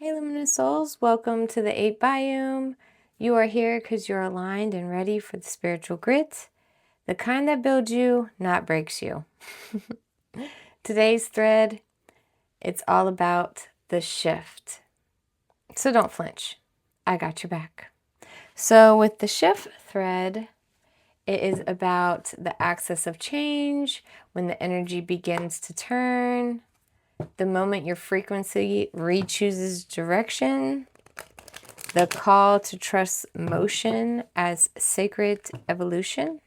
Hey luminous souls, welcome to the 8 Biome. You are here because you're aligned and ready for the spiritual grit, the kind that builds you, not breaks you. Today's thread, it's all about the shift. So don't flinch. I got your back. So with the shift thread, it is about the axis of change, when the energy begins to turn, the moment your frequency re-chooses direction, the call to trust motion as sacred evolution.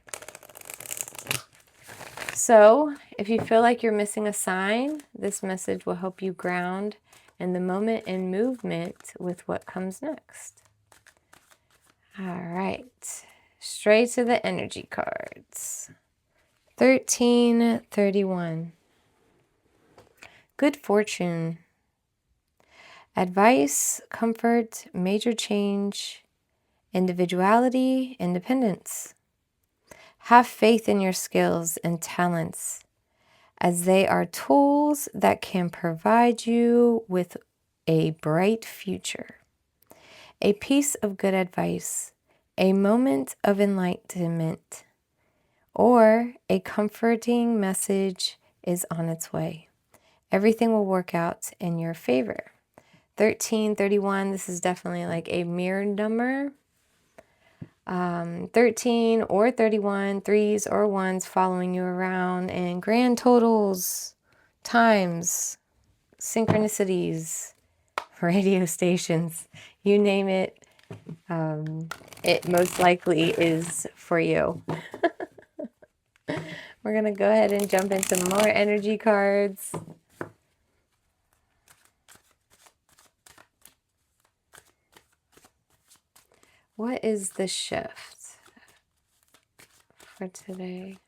So, if you feel like you're missing a sign, this message will help you ground in the moment and movement with what comes next. All right, straight to the energy cards. 1331. Good fortune. Advice, comfort, major change, individuality, independence. Have faith in your skills and talents, as they are tools that can provide you with a bright future. A piece of good advice, a moment of enlightenment, or a comforting message is on its way. Everything will work out in your favor. 1331, this is definitely like a mirrored number. 13 or 31, threes or ones following you around, and grand totals, times, synchronicities, radio stations, you name it, it most likely is for you. We're going to go ahead and jump into more energy cards. What is the shift for today?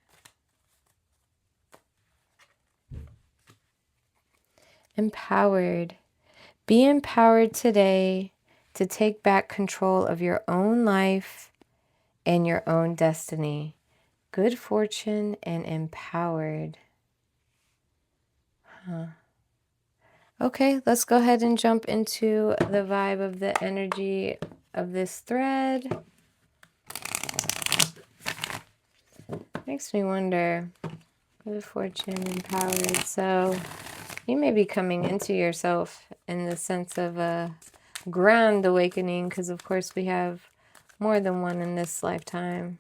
Empowered. Be empowered today to take back control of your own life and your own destiny. Good fortune and empowered. Okay, let's go ahead and jump into the vibe of the energy of this thread. Makes me wonder. Good fortune, empowered. So you may be coming into yourself in the sense of a grand awakening, because of course we have more than one in this lifetime.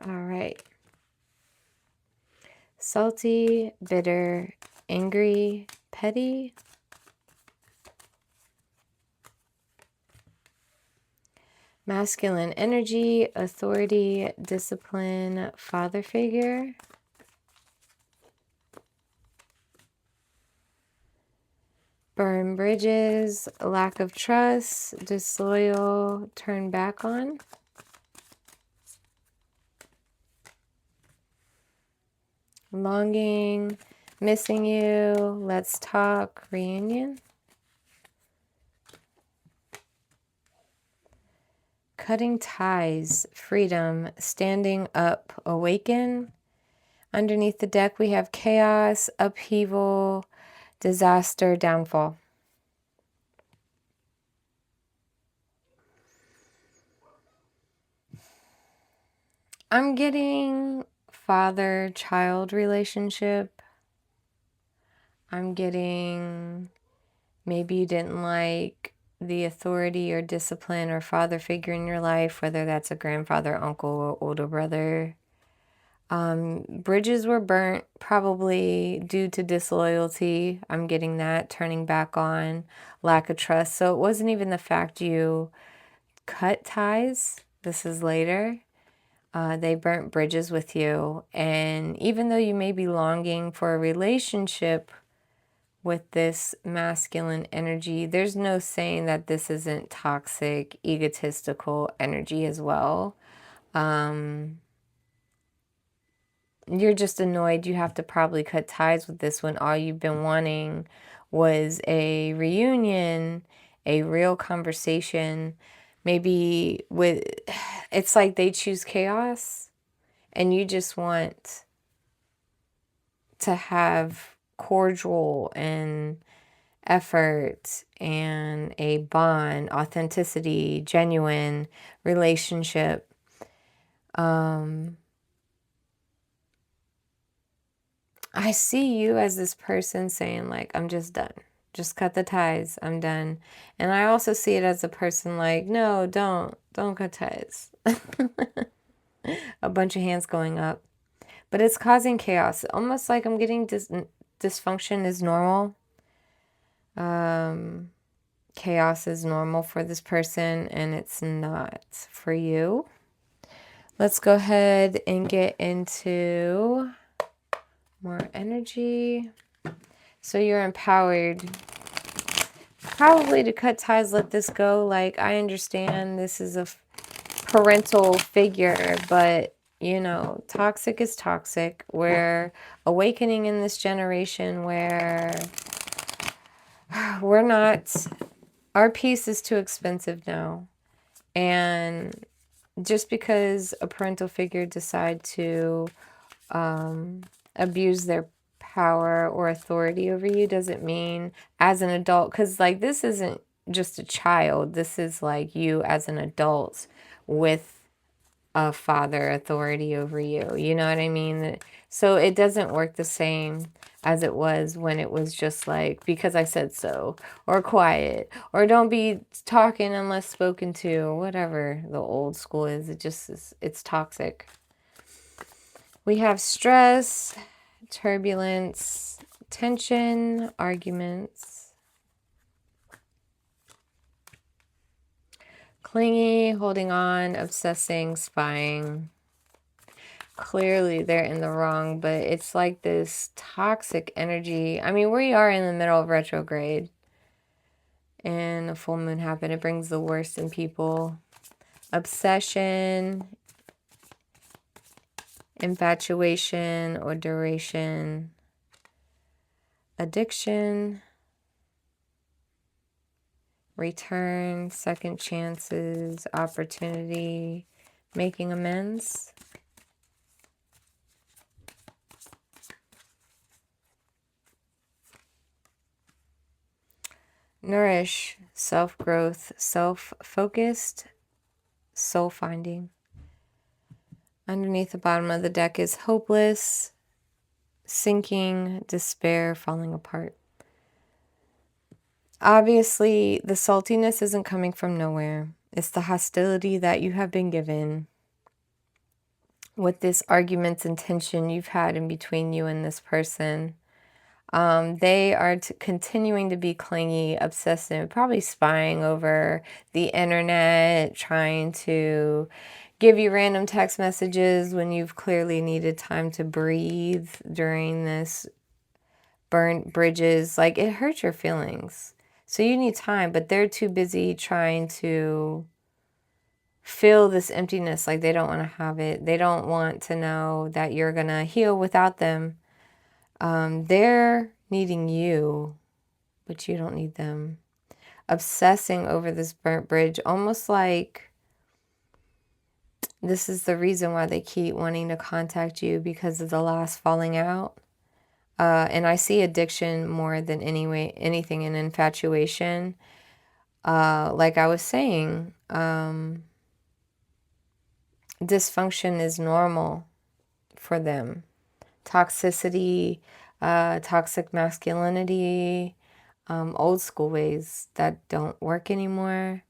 All right. Salty, bitter, angry, petty. Masculine energy, authority, discipline, father figure. Burn bridges, lack of trust, disloyal, turn back on. Longing, missing you, let's talk, reunion. Cutting ties, freedom, standing up, awaken. Underneath the deck we have chaos, upheaval, disaster, downfall. I'm getting father-child relationship. I'm getting maybe you didn't like the authority or discipline or father figure in your life, whether that's a grandfather, uncle, or older brother. Bridges were burnt, probably due to disloyalty. I'm getting that, turning back on, lack of trust. So it wasn't even the fact you cut ties. This is later. They burnt bridges with you. And even though you may be longing for a relationship with this masculine energy, there's no saying that this isn't toxic, egotistical energy as well. You're just annoyed you have to probably cut ties with this when all you've been wanting was a reunion, a real conversation. Maybe with, it's like they choose chaos and you just want to have cordial and effort and a bond, authenticity, genuine relationship. I see you as this person saying like, I'm just done. Just cut the ties. I'm done. And I also see it as a person like, no, don't cut ties. A bunch of hands going up. But it's causing chaos. Almost like I'm getting dysfunction is normal. Chaos is normal for this person, and it's not for you. Let's go ahead and get into more energy. So you're empowered probably to cut ties, let this go. Like, I understand this is a parental figure, but you know, toxic is toxic. We're awakening in this generation where we're not, our peace is too expensive now. And just because a parental figure decide to abuse their power or authority over you doesn't mean as an adult, because like this isn't just a child, this is like you as an adult with a father authority over you, you know what I mean? So it doesn't work the same as it was when it was just like, because I said so, or quiet, or don't be talking unless spoken to, or whatever the old school is. It just is, it's toxic. We have stress, turbulence, tension, arguments, clingy, holding on, obsessing, spying. Clearly they're in the wrong, but it's like this toxic energy. I mean, we are in the middle of retrograde and a full moon happened. It brings the worst in people. Obsession, infatuation or duration, addiction, return, second chances, opportunity, making amends. Nourish, self-growth, self-focused, soul-finding. Underneath the bottom of the deck is hopeless, sinking, despair, falling apart. Obviously, the saltiness isn't coming from nowhere. It's the hostility that you have been given with this arguments and tension you've had in between you and this person. They are continuing to be clingy, obsessive, probably spying over the internet, trying to give you random text messages when you've clearly needed time to breathe during this burnt bridges. Like, it hurts your feelings. So you need time, but they're too busy trying to fill this emptiness. Like, they don't want to have it. They don't want to know that you're going to heal without them. They're needing you, but you don't need them. Obsessing over this burnt bridge, almost like this is the reason why they keep wanting to contact you, because of the last falling out. And I see addiction more than anything in infatuation. Like I was saying, dysfunction is normal for them. Toxicity, toxic masculinity, old school ways that don't work anymore.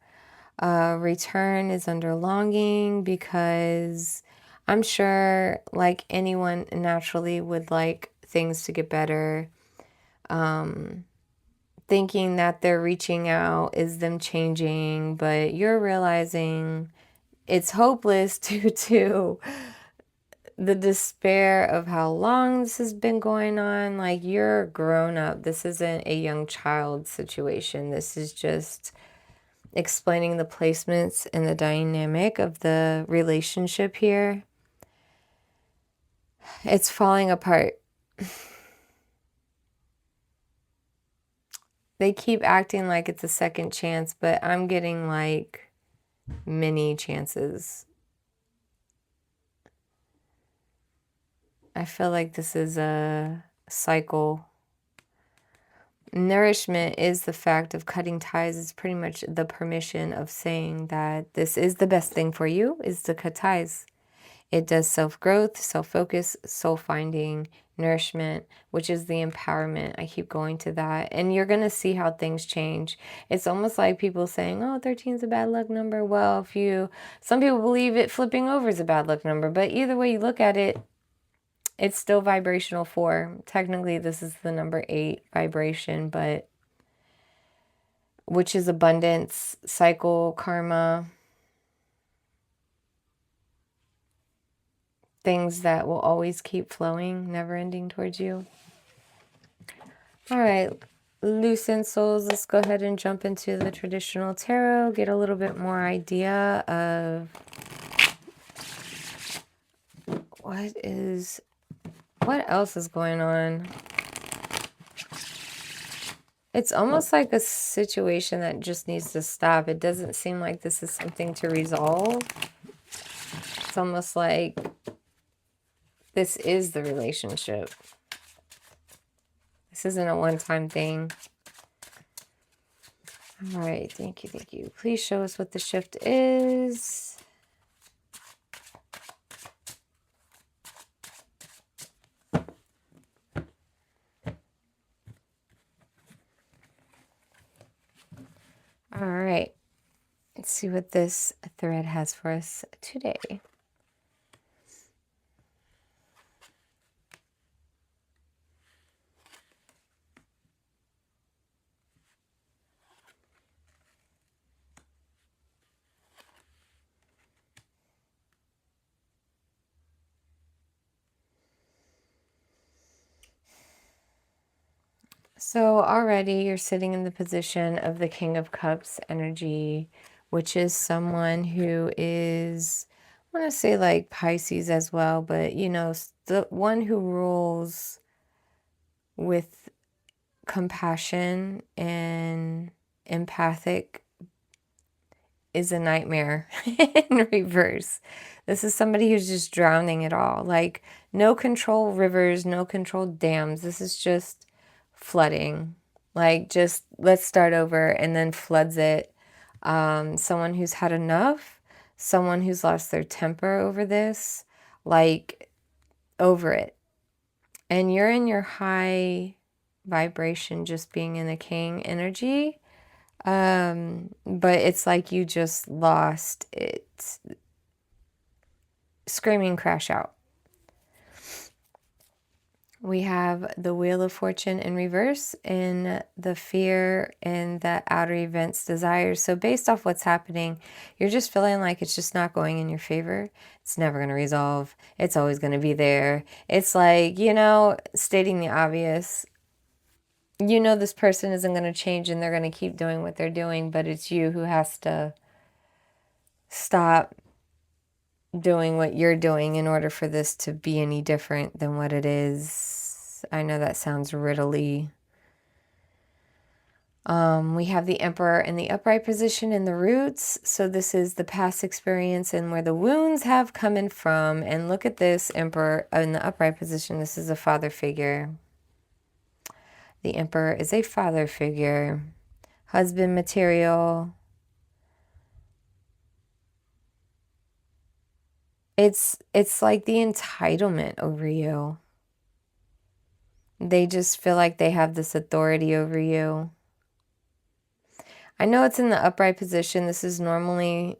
Return is under longing, because I'm sure like anyone naturally would like things to get better. Thinking that they're reaching out is them changing, but you're realizing it's hopeless due to the despair of how long this has been going on. Like, you're grown up. This isn't a young child situation. This is just explaining the placements and the dynamic of the relationship here. It's falling apart. They keep acting like it's a second chance, but I'm getting like many chances. I feel like this is a cycle. Nourishment is the fact of cutting ties. It's pretty much the permission of saying that this is the best thing for you, is to cut ties. It does self-growth, self-focus, soul-finding, nourishment, which is the empowerment. I keep going to that. And you're going to see how things change. It's almost like people saying, oh, 13 is a bad luck number. Well, some people believe it flipping over is a bad luck number. But either way you look at it, it's still vibrational 4. Technically, this is the number 8 vibration, but which is abundance, cycle, karma, things that will always keep flowing, never ending towards you. All right, loose end souls, let's go ahead and jump into the traditional tarot, get a little bit more idea of what else is going on. It's almost like a situation that just needs to stop. It doesn't seem like this is something to resolve. It's almost like this is the relationship. This isn't a one-time thing. All right, thank you, thank you. Please show us what the shift is. All right, let's see what this thread has for us today. So already you're sitting in the position of the King of Cups energy, which is someone who is, I want to say like Pisces as well, but you know, the one who rules with compassion and empathic is a nightmare in reverse. This is somebody who's just drowning it all. Like no control rivers, no control dams. This is just flooding. Like just let's start over and then floods it. Someone who's had enough, someone who's lost their temper over this, like over it. And you're in your high vibration, just being in the King energy. But it's like you just lost it. Screaming crash out. We have the Wheel of Fortune in reverse and the fear and the outer events desires. So based off what's happening, you're just feeling like it's just not going in your favor. It's never going to resolve. It's always going to be there. It's like, you know, stating the obvious. You know this person isn't going to change and they're going to keep doing what they're doing, but it's you who has to stop doing what you're doing in order for this to be any different than what it is. I know that sounds riddly. We have the Emperor in the upright position in the roots. So this is the past experience and where the wounds have come in from. And look at this Emperor in the upright position. This is a father figure. The Emperor is a father figure, husband material. It's like the entitlement over you. They just feel like they have this authority over you. I know it's in the upright position. This is normally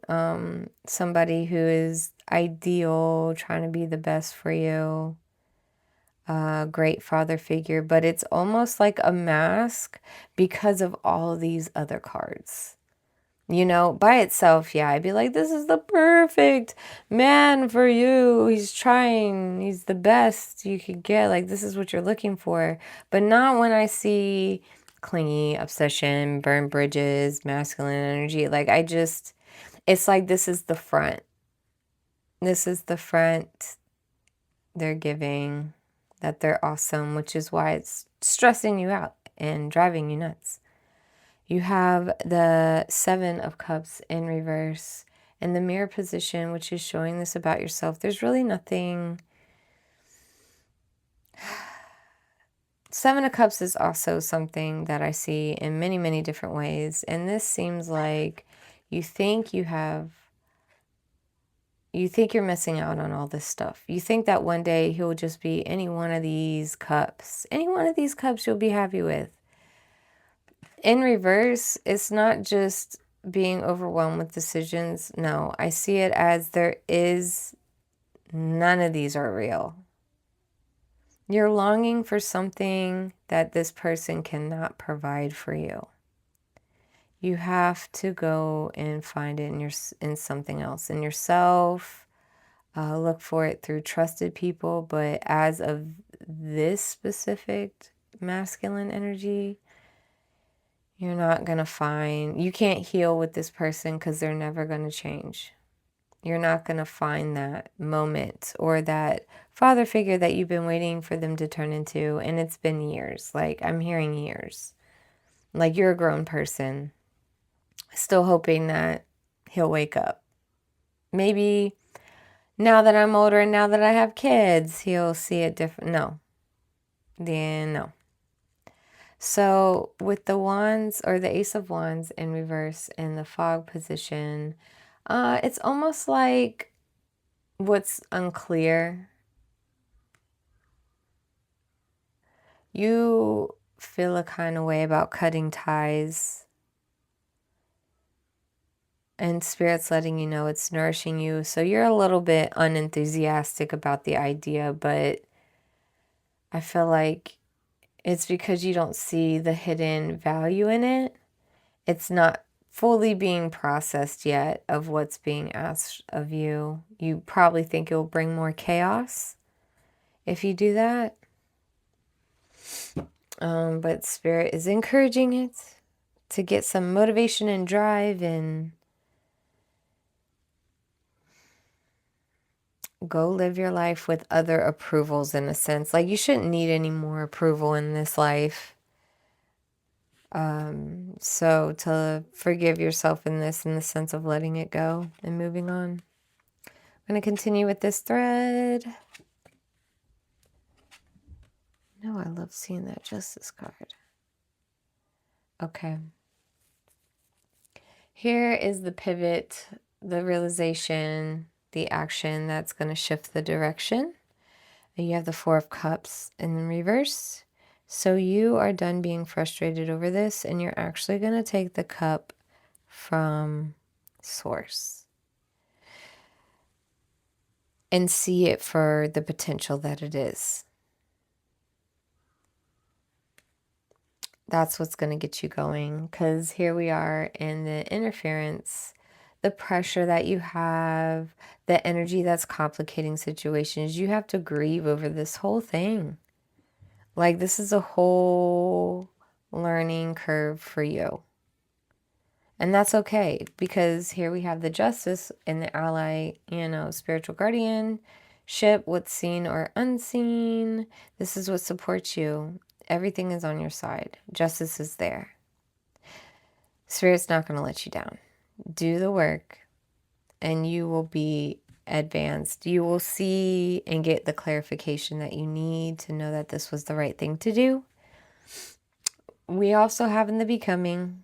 somebody who is ideal, trying to be the best for you. Great father figure, but it's almost like a mask because of all of these other cards. You know, by itself, yeah, I'd be like, this is the perfect man for you. He's trying. He's the best you could get. Like, this is what you're looking for. But not when I see clingy, obsession, burn bridges, masculine energy. Like, it's like this is the front. This is the front they're giving, that they're awesome, which is why it's stressing you out and driving you nuts. You have the Seven of Cups in reverse and the mirror position, which is showing this about yourself. There's really nothing Seven of Cups is also something that I see in many, many different ways. And this seems like you think you're missing out on all this stuff. You think that one day he'll just be any one of these cups. Any one of these cups you'll be happy with. In reverse, it's not just being overwhelmed with decisions. No, I see it as none of these are real. You're longing for something that this person cannot provide for you. You have to go and find it in something else, in yourself. Look for it through trusted people. But as of this specific masculine energy, you're not going to find, you can't heal with this person because they're never going to change. You're not going to find that moment or that father figure that you've been waiting for them to turn into. And it's been years. Like, I'm hearing years. Like, you're a grown person, still hoping that he'll wake up. Maybe now that I'm older and now that I have kids, he'll see it different. No. Then no. So with the wands or the Ace of Wands in reverse in the fog position, it's almost like what's unclear. You feel a kind of way about cutting ties. And Spirit's letting you know it's nourishing you. So you're a little bit unenthusiastic about the idea, but I feel like it's because you don't see the hidden value in it. It's not fully being processed yet of what's being asked of you. You probably think it will bring more chaos if you do that. But Spirit is encouraging it to get some motivation and drive and go live your life with other approvals in a sense. Like, you shouldn't need any more approval in this life. So to forgive yourself in the sense of letting it go and moving on. I'm going to continue with this thread. No, I love seeing that Justice card. Okay. Here is the pivot, the realization, the action that's going to shift the direction. And you have the Four of Cups in reverse. So you are done being frustrated over this, and you're actually going to take the cup from Source and see it for the potential that it is. That's what's going to get you going, because here we are in the interference, the pressure that you have, the energy that's complicating situations. You have to grieve over this whole thing. Like, this is a whole learning curve for you. And that's okay, because here we have the Justice and the ally, spiritual guardianship, what's seen or unseen. This is what supports you. Everything is on your side. Justice is there. Spirit's not going to let you down. Do the work and you will be advanced. You will see and get the clarification that you need to know that this was the right thing to do. We also have in the becoming.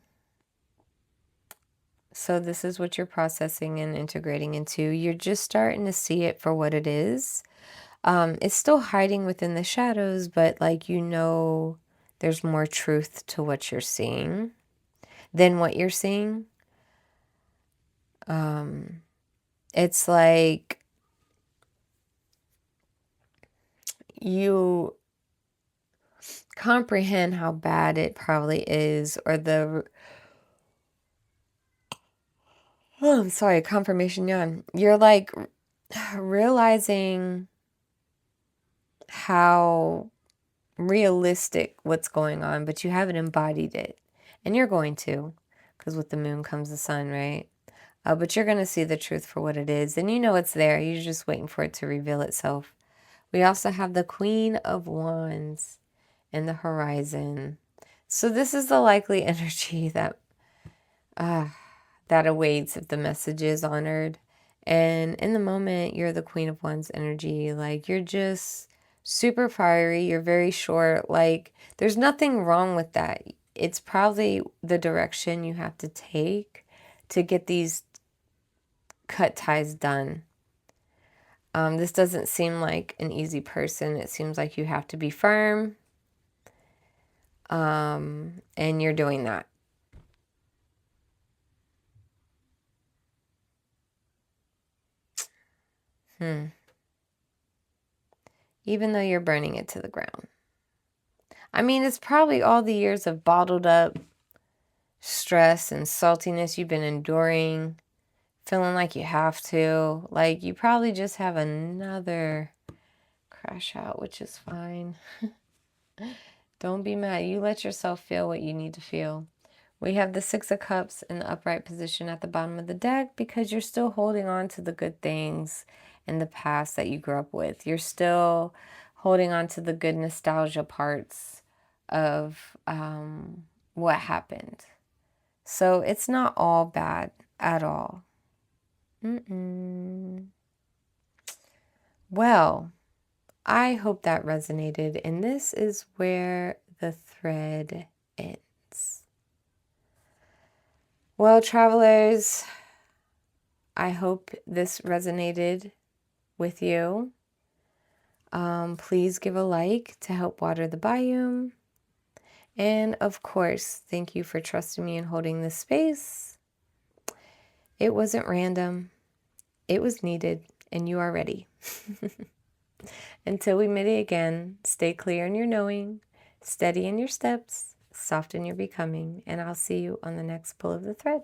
So this is what you're processing and integrating into. You're just starting to see it for what it is. It's still hiding within the shadows, but there's more truth to what you're seeing than what you're seeing. It's like you comprehend how bad it probably is, or I'm sorry, confirmation yawn. You're like realizing how realistic what's going on, but you haven't embodied it. And you're going to, because with the moon comes the sun, right? But you're going to see the truth for what it is. And you know it's there. You're just waiting for it to reveal itself. We also have the Queen of Wands in the horizon. So this is the likely energy that awaits if the message is honored. And in the moment, you're the Queen of Wands energy. Like, you're just super fiery, you're very short. Like, there's nothing wrong with that. It's probably the direction you have to take to get these cut ties done. This doesn't seem like an easy person. It seems like you have to be firm. And you're doing that. Even though you're burning it to the ground. I mean, it's probably all the years of bottled up stress and saltiness you've been enduring, feeling like you have to. Like, you probably just have another crash out, which is fine. Don't be mad. You let yourself feel what you need to feel. We have the Six of Cups in the upright position at the bottom of the deck because you're still holding on to the good things in the past that you grew up with. You're still holding on to the good nostalgia parts of what happened. So it's not all bad at all. Well, I hope that resonated, and this is where the thread ends. Well, travelers, I hope this resonated with you. Please give a like to help water the biome. And of course, thank you for trusting me and holding this space. It wasn't random. It was needed, and you are ready. Until we meet again, stay clear in your knowing, steady in your steps, soft in your becoming, and I'll see you on the next pull of the thread.